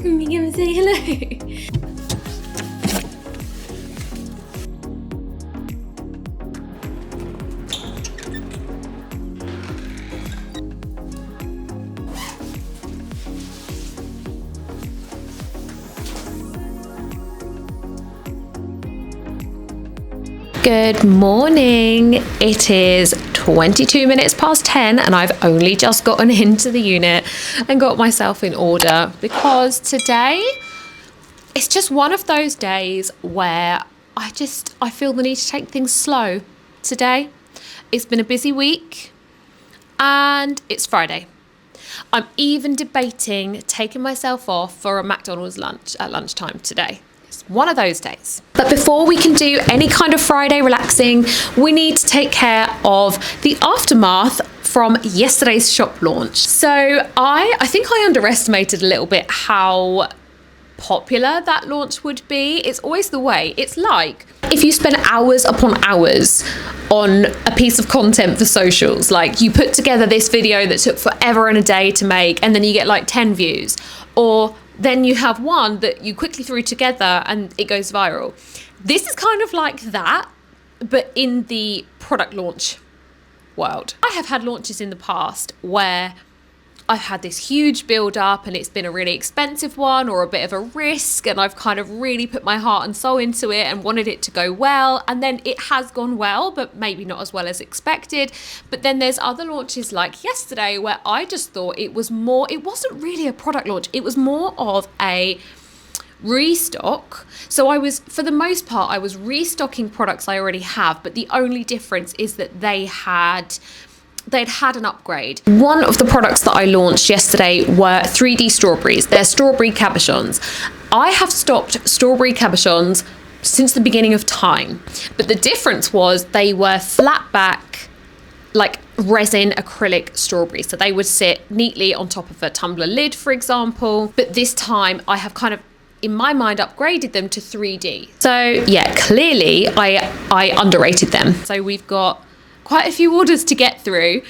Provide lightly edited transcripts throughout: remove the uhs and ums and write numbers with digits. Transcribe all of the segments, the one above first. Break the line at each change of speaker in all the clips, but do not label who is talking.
You gonna say hello? Good morning. It is 22 minutes past 10 and I've only just gotten into the unit and got myself in order because today it's just one of those days where I feel the need to take things slow. Today, it's been a busy week and it's Friday. I'm even debating taking myself off for a McDonald's lunch at lunchtime today. One of those days. But before we can do any kind of Friday relaxing, we need to take care of the aftermath from yesterday's shop launch. So I think I underestimated a little bit how popular that launch would be. It's always the way. It's like if you spend hours upon hours on a piece of content for socials, like you put together this video that took forever and a day to make and then you get like 10 views, or then you have one that you quickly threw together and it goes viral. This is kind of like that, but in the product launch world. I have had launches in the past where I've had this huge build up and it's been a really expensive one or a bit of a risk, and I've kind of really put my heart and soul into it and wanted it to go well, and then it has gone well, but maybe not as well as expected. But then there's other launches like yesterday where I just thought it wasn't really a product launch, it was more of a restock. So for the most part, I was restocking products I already have, but the only difference is that they'd had an upgrade. One of the products that I launched yesterday were 3D strawberries. They're strawberry cabochons. I have stocked strawberry cabochons since the beginning of time, but the difference was they were flat back, like resin acrylic strawberries. So they would sit neatly on top of a tumbler lid, for example. But this time I have kind of, in my mind, upgraded them to 3D. So yeah, clearly I underrated them. So we've got quite a few orders to get through.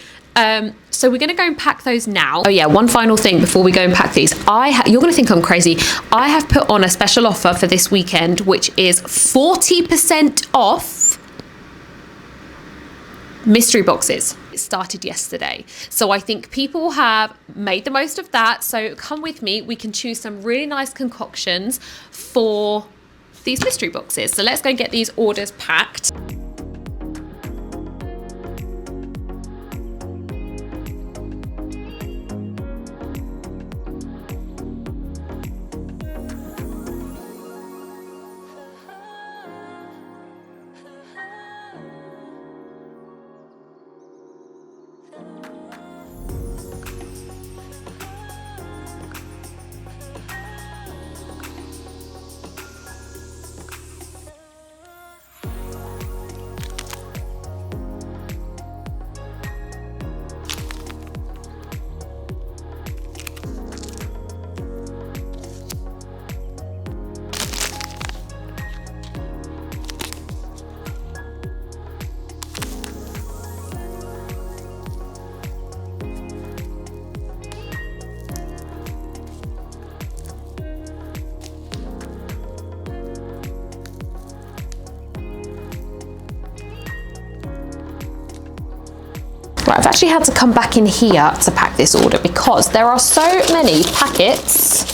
So we're going to go and pack those now. Oh yeah, one final thing before we go and pack these. You're going to think I'm crazy. I have put on a special offer for this weekend, which is 40% off mystery boxes. It started yesterday. So I think people have made the most of that. So come with me. We can choose some really nice concoctions for these mystery boxes. So let's go and get these orders packed. Right, I've actually had to come back in here to pack this order because there are so many packets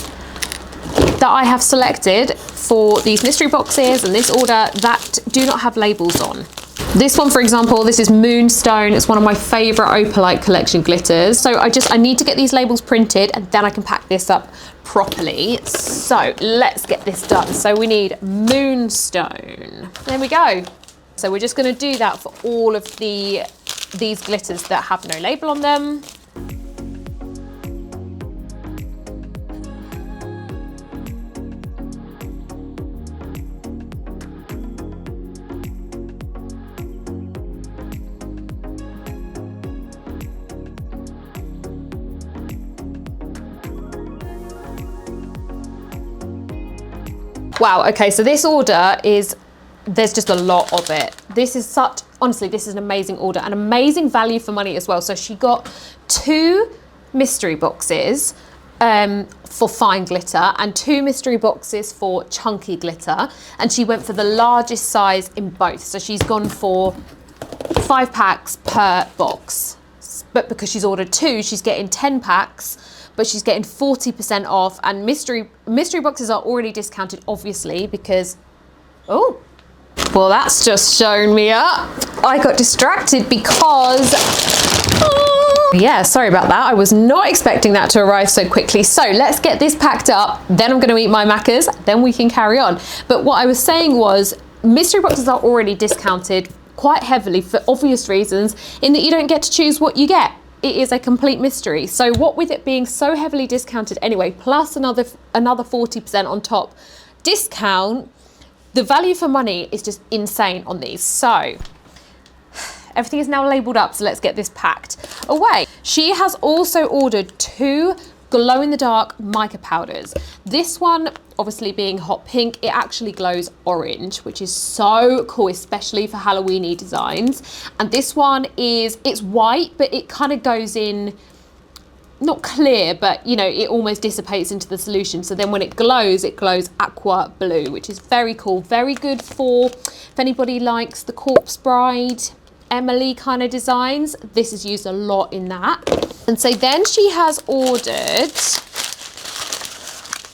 that I have selected for these mystery boxes and this order that do not have labels on. This one, for example, this is Moonstone. It's one of my favorite Opalite collection glitters. So I need to get these labels printed and then I can pack this up properly. So let's get this done. So we need Moonstone. There we go. So we're just going to do that for all of these glitters that have no label on them. Wow, okay, so this order there's just a lot of it. Honestly, this is an amazing order, an amazing value for money as well. So she got 2 mystery boxes for fine glitter and 2 mystery boxes for chunky glitter, and she went for the largest size in both. So she's gone for 5 packs per box, but because she's ordered 2, she's getting 10 packs, but she's getting 40% off. And mystery boxes are already discounted, obviously, because, oh, well, that's just shown me up. I got distracted because, yeah, sorry about that. I was not expecting that to arrive so quickly. So let's get this packed up. Then I'm going to eat my macas. Then we can carry on. But what I was saying was mystery boxes are already discounted quite heavily for obvious reasons, in that you don't get to choose what you get. It is a complete mystery. So what with it being so heavily discounted anyway, plus another 40% on top discount, the value for money is just insane on these. So everything is now labeled up, so let's get this packed away. She has also ordered 2 glow-in-the-dark mica powders. This one, obviously being hot pink, it actually glows orange, which is so cool, especially for Halloween-y designs. And this one it's white, but it kind of goes in, not clear, but you know, it almost dissipates into the solution. So then when it glows aqua blue, which is very cool. Very good for, if anybody likes the Corpse Bride, Emily kind of designs, this is used a lot in that. And so then she has ordered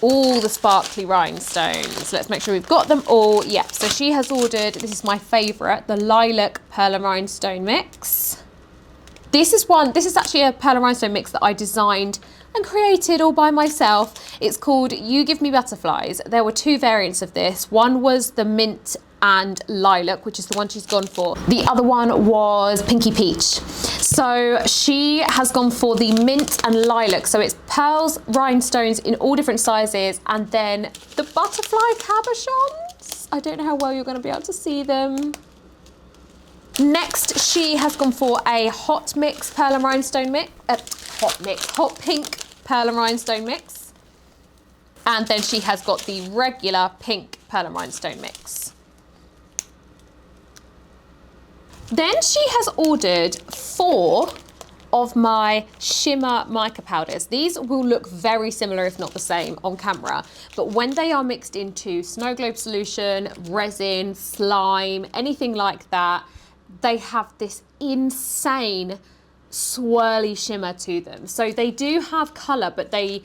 all the sparkly rhinestones. Let's make sure we've got them all. Yeah, so she has ordered, this is my favorite, the lilac pearl and rhinestone mix. This is actually a pearl and rhinestone mix that I designed and created all by myself. It's called You Give Me Butterflies. There were 2 variants of this. One was the mint and lilac, which is the one she's gone for. The other one was Pinky Peach. So she has gone for the mint and lilac. So it's pearls, rhinestones in all different sizes, and then the butterfly cabochons. I don't know how well you're going to be able to see them. Next, she has gone for a hot mix pearl and rhinestone mix. Hot pink pearl and rhinestone mix. And then she has got the regular pink pearl and rhinestone mix. Then she has ordered 4 of my shimmer mica powders. These will look very similar, if not the same, on camera, but when they are mixed into snow globe solution, resin, slime, anything like that, they have this insane swirly shimmer to them. So they do have colour, but the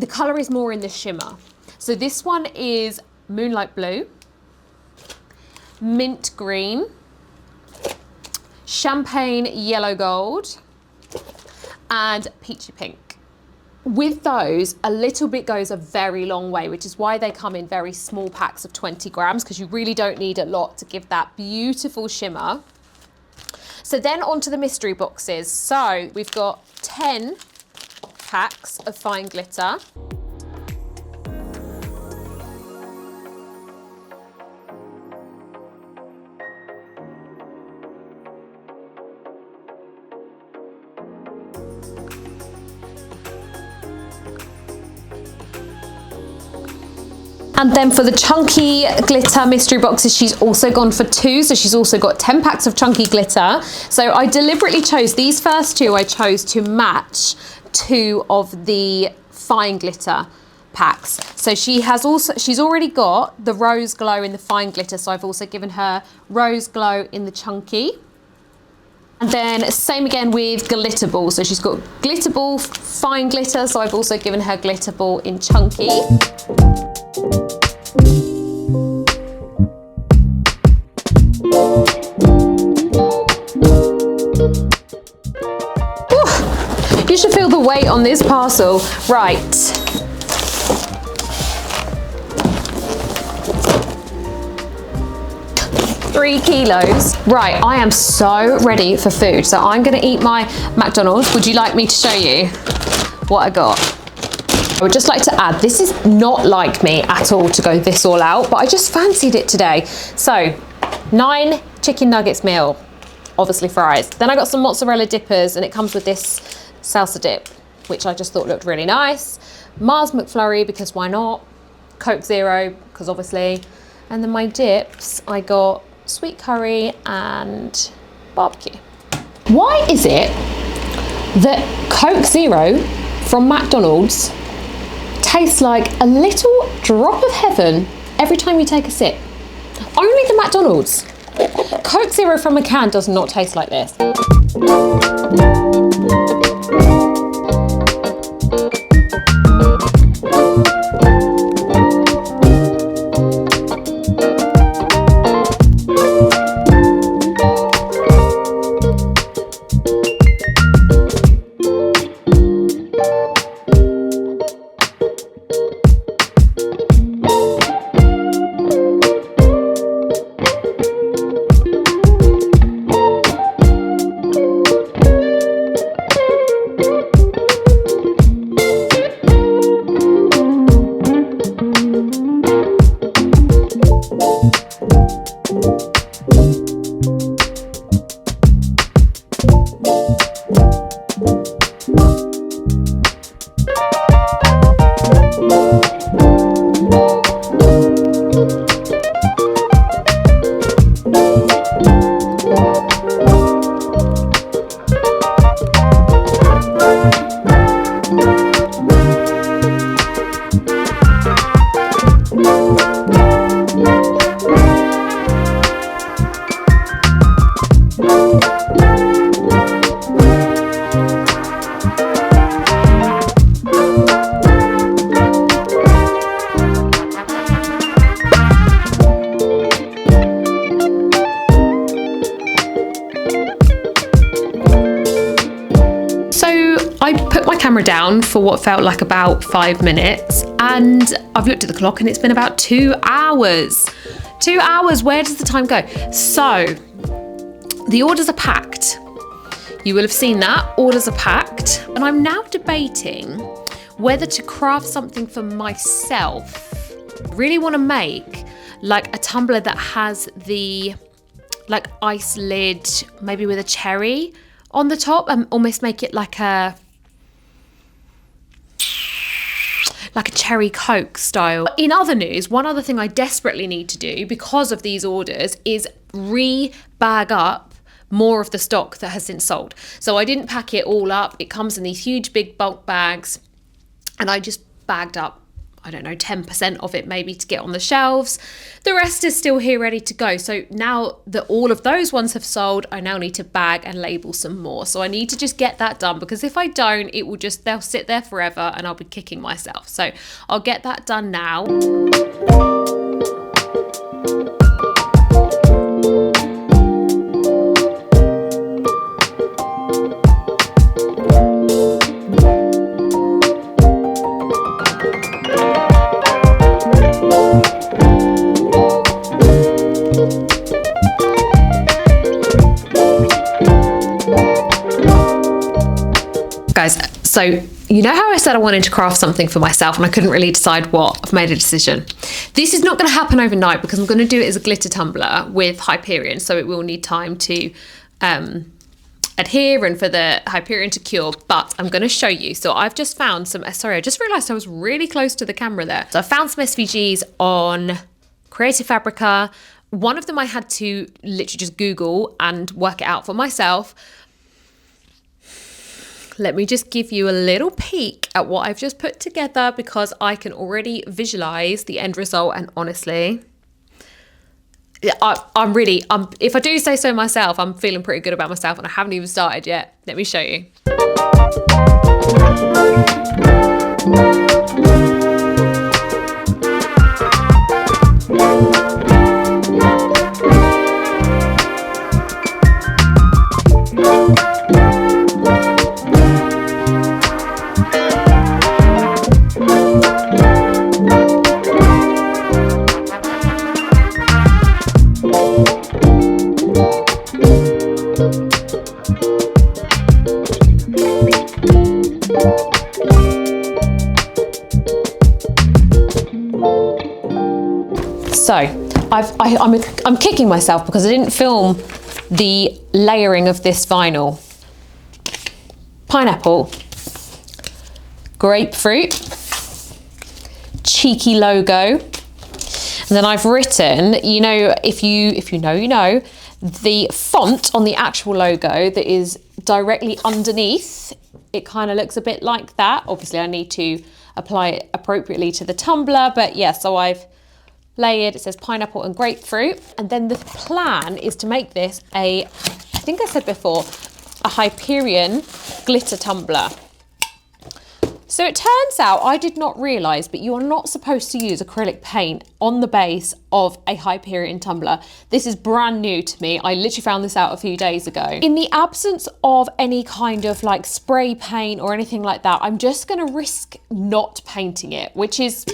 colour is more in the shimmer. So this one is moonlight blue, mint green, champagne yellow gold, and peachy pink. With those, a little bit goes a very long way, which is why they come in very small packs of 20 grams, because you really don't need a lot to give that beautiful shimmer. So then onto the mystery boxes. So we've got 10 packs of fine glitter. And then for the chunky glitter mystery boxes, she's also gone for 2. So she's also got 10 packs of chunky glitter. So I deliberately chose these first 2. I chose to match 2 of the fine glitter packs. So she's already got the rose glow in the fine glitter. So I've also given her rose glow in the chunky. And then same again with glitter ball. So she's got glitter ball, fine glitter. So I've also given her glitter ball in chunky. You should feel the weight on this parcel. Right. Three kilos. Right, I am so ready for food. So I'm gonna eat my McDonald's. Would you like me to show you what I got? I would just like to add, this is not like me at all to go this all out, but I just fancied it today. So 9 chicken nuggets meal, obviously fries. Then I got some mozzarella dippers, and it comes with this salsa dip, which I just thought looked really nice. Mars McFlurry, because why not? Coke Zero, because obviously. And then my dips, I got sweet curry and barbecue. Why is it that Coke Zero from McDonald's tastes like a little drop of heaven every time you take a sip. Only the McDonald's. Coke Zero from a can does not taste like this. Camera down for what felt like about 5 minutes, and I've looked at the clock and it's been about 2 hours. 2 hours, where does the time go? So the orders are packed. You will have seen that, orders are packed, and I'm now debating whether to craft something for myself. Really want to make like a tumbler that has the like ice lid, maybe with a cherry on the top, and almost make it like a cherry Coke style. In other news, one other thing I desperately need to do because of these orders is re-bag up more of the stock that has since sold. So I didn't pack it all up. It comes in these huge big bulk bags, and I just bagged up, I don't know, 10% of it maybe to get on the shelves. The rest is still here ready to go. So now that all of those ones have sold, I now need to bag and label some more. So I need to just get that done, because if I don't, they'll sit there forever and I'll be kicking myself. So I'll get that done now. Guys, so you know how I said I wanted to craft something for myself and I couldn't really decide what? I've made a decision. This is not going to happen overnight because I'm going to do it as a glitter tumbler with Hyperion, so it will need time to adhere and for the Hyperion to cure, but I'm going to show you. So I've just found some, sorry, I just realised I was really close to the camera there. So I found some SVGs on Creative Fabrica. One of them I had to literally just Google and work it out for myself. Let me just give you a little peek at what I've just put together, because I can already visualize the end result. And honestly, I'm if I do say so myself, I'm feeling pretty good about myself, and I haven't even started yet. Let me show you. So I'm kicking myself because I didn't film the layering of this vinyl. Pineapple, grapefruit, cheeky logo, and then I've written, you know, if you know, you know, the font on the actual logo that is directly underneath it kind of looks a bit like that. Obviously I need to apply it appropriately to the tumbler, but yeah, so I've layered, it says pineapple and grapefruit. And then the plan is to make this I think I said before, a Hyperion glitter tumbler. So it turns out, I did not realise, but you are not supposed to use acrylic paint on the base of a Hyperion tumbler. This is brand new to me. I literally found this out a few days ago. In the absence of any kind of like spray paint or anything like that, I'm just gonna risk not painting it, which is,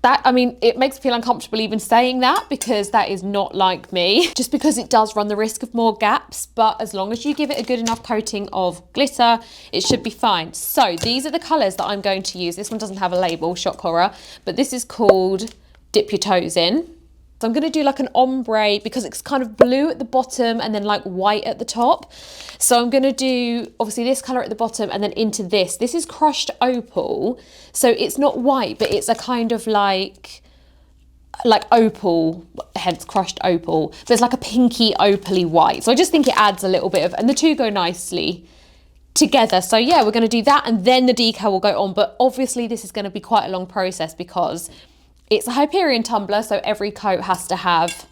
that, I mean, it makes me feel uncomfortable even saying that because that is not like me, just because it does run the risk of more gaps. But as long as you give it a good enough coating of glitter, it should be fine. So these are the colours that I'm going to use. This one doesn't have a label, shock horror, but this is called Dip Your Toes In. So I'm going to do like an ombre because it's kind of blue at the bottom and then like white at the top. So I'm going to do obviously this colour at the bottom and then into this. This is crushed opal. So it's not white, but it's a kind of like opal, hence crushed opal. But it's like a pinky opally white. So I just think it adds a little bit of, and the two go nicely together. So yeah, we're going to do that and then the decal will go on. But obviously this is going to be quite a long process because it's a Hyperion tumbler, so every coat has to have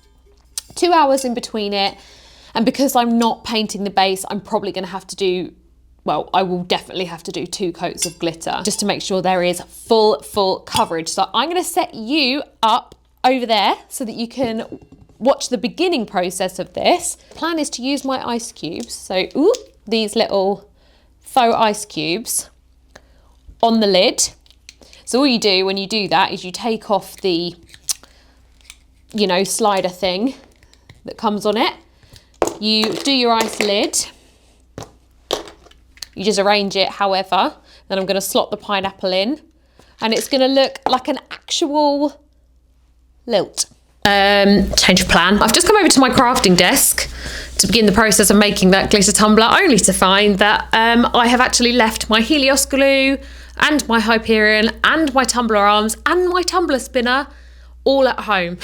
2 hours in between it. And because I'm not painting the base, I'm probably going to have to do, well, I will definitely have to do 2 coats of glitter just to make sure there is full coverage. So I'm going to set you up over there so that you can watch the beginning process of this. The plan is to use my ice cubes. So these little faux ice cubes on the lid. So all you do when you do that is you take off the, you know, slider thing that comes on it. You do your ice lid. You just arrange it however. Then I'm going to slot the pineapple in and it's going to look like an actual lilt. Change of plan. I've just come over to my crafting desk to begin the process of making that glitter tumbler, only to find that I have actually left my Helios glue and my Hyperion and my tumbler arms and my tumbler spinner all at home.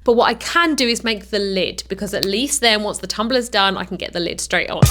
But what I can do is make the lid, because at least then once the tumbler's done, I can get the lid straight on.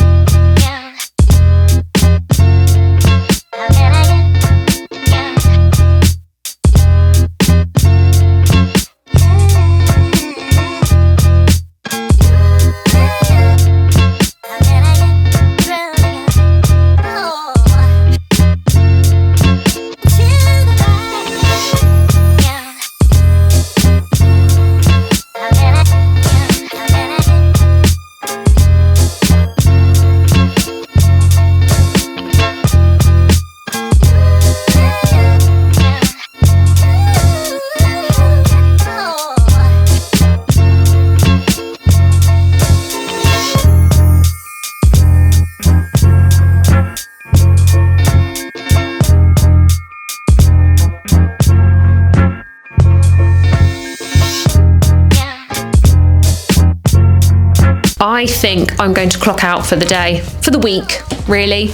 I think I'm going to clock out for the day, for the week, really,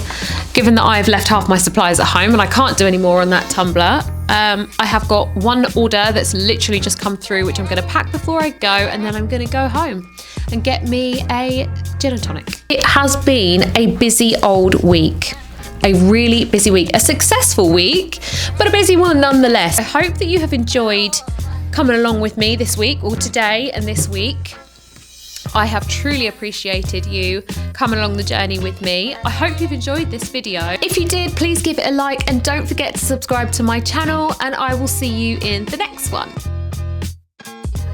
given that I've left half my supplies at home and I can't do any more on that tumbler. I have got one order that's literally just come through, which I'm going to pack before I go, and then I'm going to go home and get me a gin and tonic. It has been a busy old week. A really busy week, a successful week, but a busy one nonetheless. I hope that you have enjoyed coming along with me this week, or today and this week. I have truly appreciated you coming along the journey with me. I hope you've enjoyed this video. If you did, please give it a like and don't forget to subscribe to my channel, and I will see you in the next one.